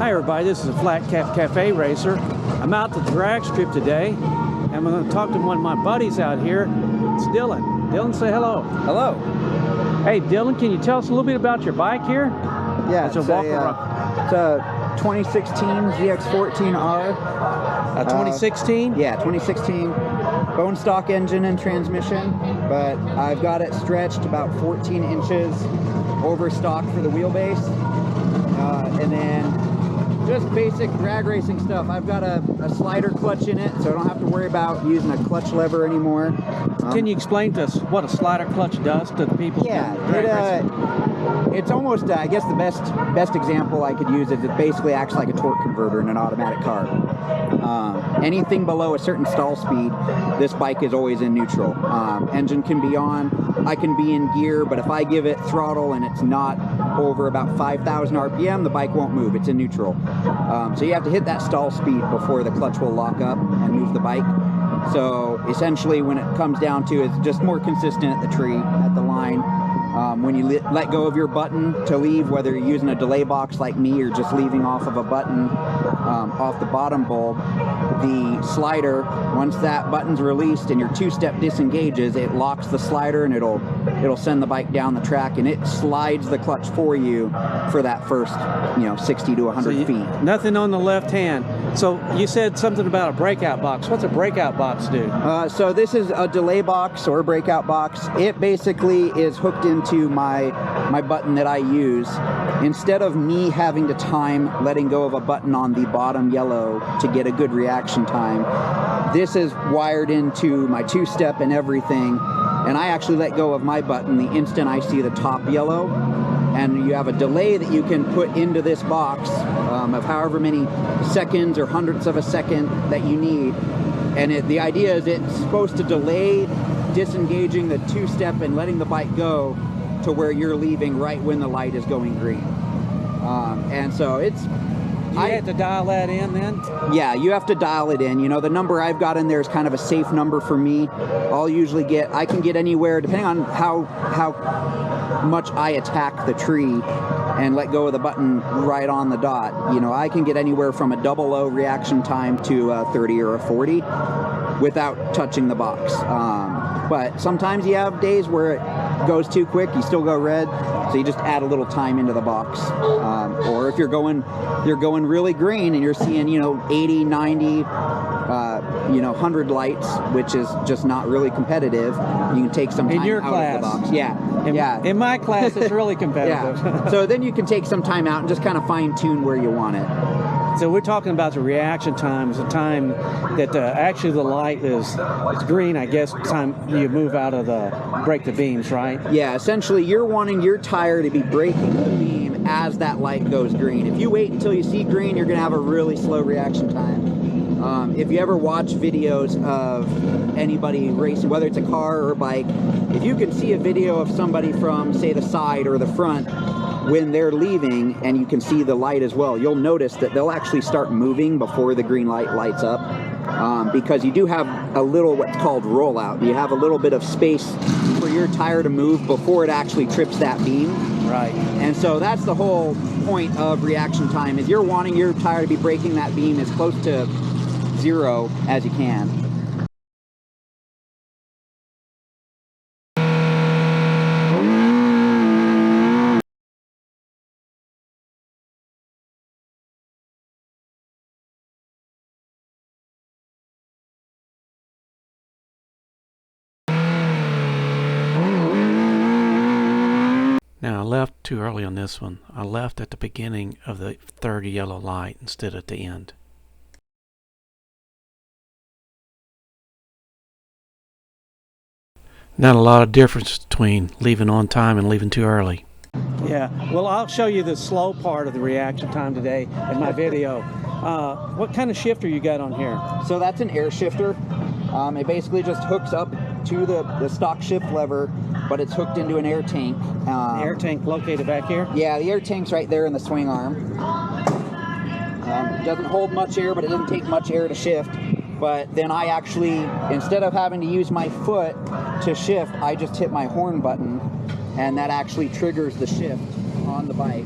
Hi everybody, this is a Flat Cap Cafe Racer. I'm out to the drag strip today, and I'm going to talk to one of my buddies out here. It's Dylan. Dylan, say hello. Hello. Hey Dylan, can you tell us a little bit about your bike here? Yeah, it's a 2016 ZX14R. 2016? Yeah, 2016 bone stock engine and transmission, but I've got it stretched about 14 inches over stock for the wheelbase. And then just basic drag racing stuff. I've got a slider clutch in it, so I don't have to worry about using a clutch lever anymore. Can you explain to us what a slider clutch does to the people? Yeah, it's almost, I guess the best example I could use is it basically acts like a torque converter in an automatic car. Anything below a certain stall speed, this bike is always in neutral. Engine can be on, I can be in gear, but if I give it throttle and it's not over about 5,000 RPM, the bike won't move, it's in neutral. So you have to hit that stall speed before the clutch will lock up and move the bike. So essentially when it comes down to it, it's just more consistent at the tree, at the line. When you let go of your button to leave, whether you're using a delay box like me or just leaving off of a button off the bottom bulb, the slider, once that button's released and your two-step disengages, it locks the slider and it'll send the bike down the track, and it slides the clutch for you for that first 60 to 100 feet. Nothing on the left hand. So you said something about a breakout box. What's a breakout box do? So this is a delay box or a breakout box. It basically is hooked into my button that I use. Instead of me having to time letting go of a button on the bottom yellow to get a good reaction time, this is wired into my two-step and everything, and I actually let go of my button the instant I see the top yellow, and you have a delay that you can put into this box of however many seconds or hundredths of a second that you need, and the idea is it's supposed to delay disengaging the two-step and letting the bike go to where you're leaving right when the light is going green. And so it's... You have to dial that in then? Yeah, you have to dial it in. The number I've got in there is kind of a safe number for me. I can get anywhere, depending on how much I attack the tree and let go of the button right on the dot. I can get anywhere from a 00 reaction time to a 30 or a 40 without touching the box. But sometimes you have days where it goes too quick, you still go red, so you just add a little time into the box. Or if you're going really green and you're seeing 80, 90, 100 lights, which is just not really competitive, you can take some time out of the box. Yeah. In my class, it's really competitive. Yeah. So then you can take some time out and just kind of fine tune where you want it. So we're talking about the reaction time, the time that actually the light is green, I guess, time you move out of break the beams, right? Yeah, essentially you're wanting your tire to be braking the beam as that light goes green. If you wait until you see green, you're going to have a really slow reaction time. If you ever watch videos of anybody racing, whether it's a car or a bike, if you can see a video of somebody from, say, the side or the front, when they're leaving and you can see the light as well, you'll notice that they'll actually start moving before the green light lights up, because you do have a little what's called rollout. You have a little bit of space for your tire to move before it actually trips that beam. Right. And so that's the whole point of reaction time, is you're wanting your tire to be braking that beam as close to 0 as you can. Now I left too early on this one. I left at the beginning of the third yellow light instead of at the end. Not a lot of difference between leaving on time and leaving too early. Yeah, well, I'll show you the slow part of the reaction time today in my video. What kind of shifter you got on here? So that's an air shifter. It basically just hooks up to the stock shift lever, but it's hooked into an air tank. The air tank located back here? Yeah, the air tank's right there in the swing arm. It doesn't hold much air, but it doesn't take much air to shift. But then I actually, instead of having to use my foot to shift, I just hit my horn button, and that actually triggers the shift on the bike.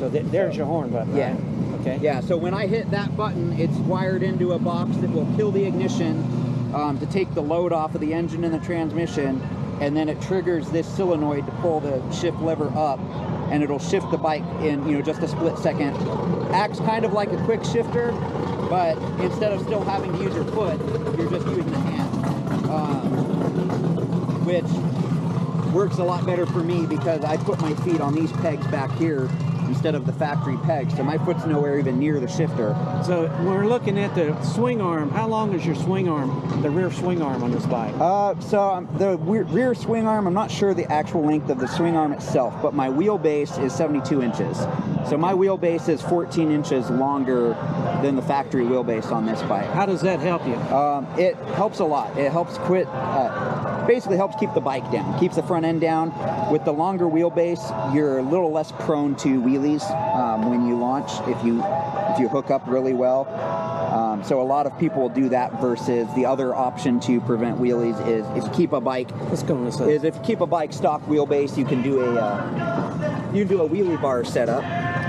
So there's your horn button, Yeah. right? Okay. Yeah, so when I hit that button, it's wired into a box that will kill the ignition to take the load off of the engine and the transmission, and then it triggers this solenoid to pull the shift lever up, and it'll shift the bike in, you know, just a split second. Acts kind of like a quick shifter, but instead of still having to use your foot, you're just using the hand, which works a lot better for me because I put my feet on these pegs back here instead of the factory pegs, so my foot's nowhere even near the shifter. So when we're looking at the swing arm, how long is your swing arm, the rear swing arm on this bike? The rear swing arm, I'm not sure the actual length of the swing arm itself, but my wheelbase is 72 inches. So my wheelbase is 14 inches longer than the factory wheelbase on this bike. How does that help you? It helps a lot. It helps basically helps keep the bike down, keeps the front end down. With the longer wheelbase, you're a little less prone to wheelies when you launch if you hook up really well. So a lot of people will do that versus the other option to prevent wheelies is if you keep a bike. Let's go on this side. Is if you keep a bike stock wheelbase, you can do a wheelie bar setup.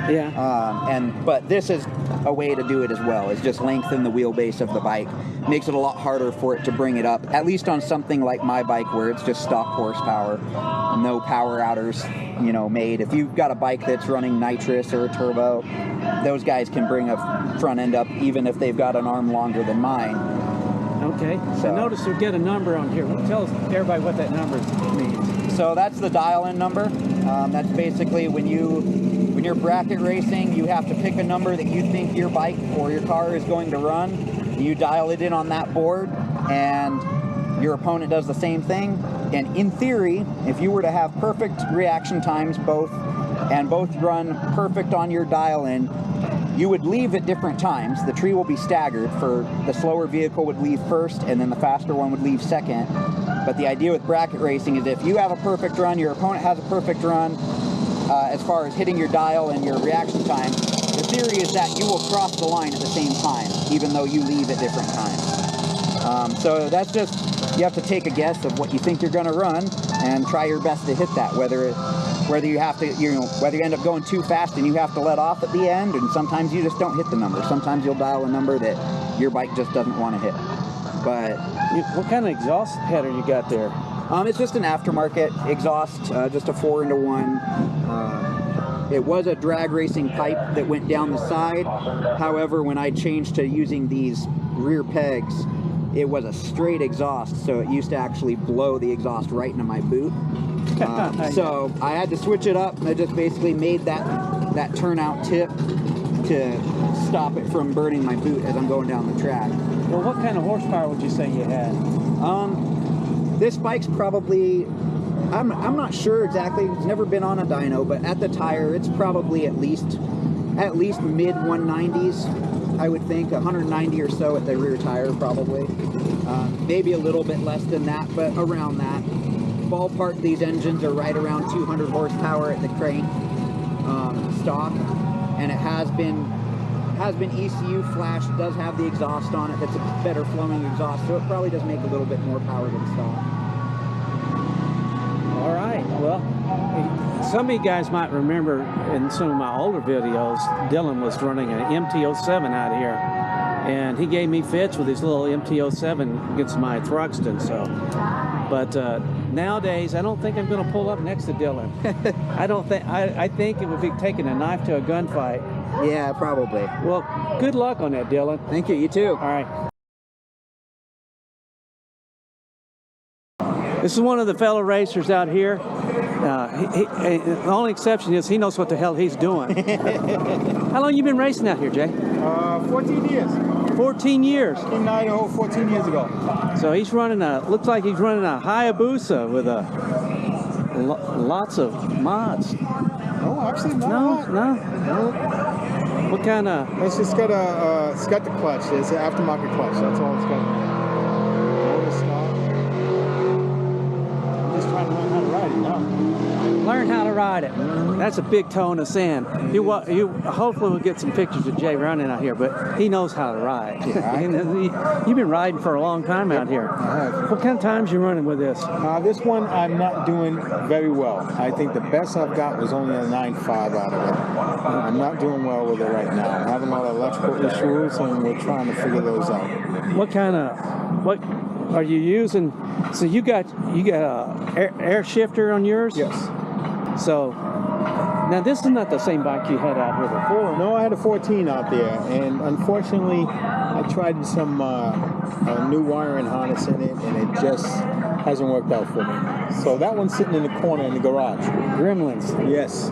Yeah. But this is a way to do it as well. Is just lengthen the wheelbase of the bike. Makes it a lot harder for it to bring it up. At least on something like my bike where it's just stock horsepower, no power outers, you know, made. If you've got a bike that's running nitrous or a turbo, those guys can bring a front end up even if they've got an arm longer than mine. Okay. So I noticed we get a number on here. Tell everybody what that number means. So that's the dial-in number. That's basically when you're bracket racing, you have to pick a number that you think your bike or your car is going to run. You dial it in on that board, and your opponent does the same thing. And in theory, if you were to have perfect reaction times both run perfect on your dial-in, you would leave at different times. The tree will be staggered. For the slower vehicle would leave first, and then the faster one would leave second. But the idea with bracket racing is if you have a perfect run, your opponent has a perfect run, as far as hitting your dial and your reaction time, the theory is that you will cross the line at the same time, even though you leave at different times. So that's just, you have to take a guess of what you think you're going to run and try your best to hit that, whether you have to, whether you end up going too fast and you have to let off at the end, and sometimes you just don't hit the number. Sometimes you'll dial a number that your bike just doesn't want to hit. But what kind of exhaust header you got there? It's just an aftermarket exhaust, just a 4-into-1. It was a drag racing pipe that went down the side. However, when I changed to using these rear pegs, it was a straight exhaust, so it used to actually blow the exhaust right into my boot. So I had to switch it up, and I just basically made that turnout tip to stop it from burning my boot as I'm going down the track. Well, what kind of horsepower would you say you had? This bike's probably, I'm not sure exactly, it's never been on a dyno, but at the tire it's probably at least mid 190s, I would think, 190 or so at the rear tire probably. Maybe a little bit less than that, but around that. Ballpark, these engines are right around 200 horsepower at the crank stock, and it has been ECU flashed, does have the exhaust on it that's a better flowing exhaust, so it probably does make a little bit more power than stock. All right, well, some of you guys might remember in some of my older videos, Dylan was running an MT-07 out here, and he gave me fits with his little MT-07 against my Thruxton, so. But nowadays, I don't think I'm going to pull up next to Dylan. I think it would be taking a knife to a gunfight. Yeah, probably. Well, good luck on that, Dylan. Thank you, you too. All right. This is one of the fellow racers out here. The only exception is he knows what the hell he's doing. How long you been racing out here, Jay? 14 years. 14 years. Came to Idaho 14 years ago. So he's running looks like he's running a Hayabusa with lots of mods. No, actually, No. What kind of? It's just got it's got the clutch. It's an aftermarket clutch. That's all it's got. Motor stock. I'm just trying to learn how to ride it now. Learn how to ride. ride it. That's a big toe in the sand. Hopefully we'll get some pictures of Jay running out here, but he knows how to ride. Yeah, You've been riding for a long time out here. I have. What kind of times you running with this? This one I'm not doing very well. I think the best I've got was only a 9.5 out of it. I'm not doing well with it right now. I'm having a lot of electrical issues, and we're trying to figure those out. What are you using? So you got a air shifter on yours? Yes. So now this is not the same bike you had out here before. No, I had a 14 out there, and unfortunately, I tried some new wiring harness in it, and it just hasn't worked out for me. So that one's sitting in the corner in the garage. Gremlins. Yes.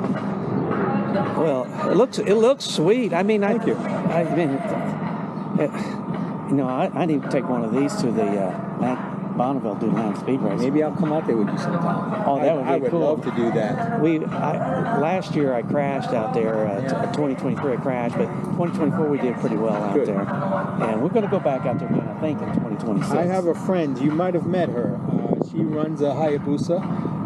Well, it looks sweet. I mean, Thank you. I need to take one of these to the Bonneville do land speed race. Maybe I'll come out there with you sometime. Oh, that would be I would cool. love to do that. Last year I crashed out there. 2023 I crashed, but 2024 we did pretty well out Good. there. And we're going to go back out there again, I think, in 2026. I have a friend. You might have met her. She runs a Hayabusa.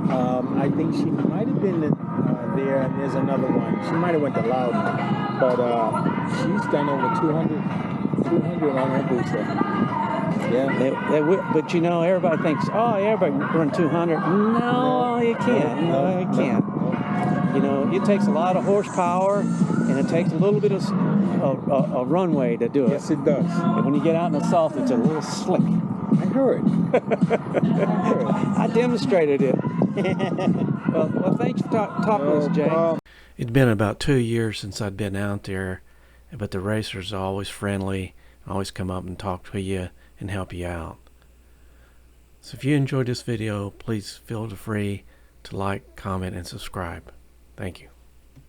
I think she might have been there, and there's another one. She might have went to Loudon, but she's done over 200 on her Busa. Yeah. But everybody thinks, everybody run 200. No, you can't. No, you can't. It takes a lot of horsepower, and it takes a little bit of a runway to do it. Yes, it does. And when you get out in the salt, it's a little slick. I heard. I demonstrated it. well, thanks for talking to us, Jay. It'd been about 2 years since I'd been out there, but the racers are always friendly, always come up and talk to you and help you out. So if you enjoyed this video, please feel free to like, comment, and subscribe. Thank you.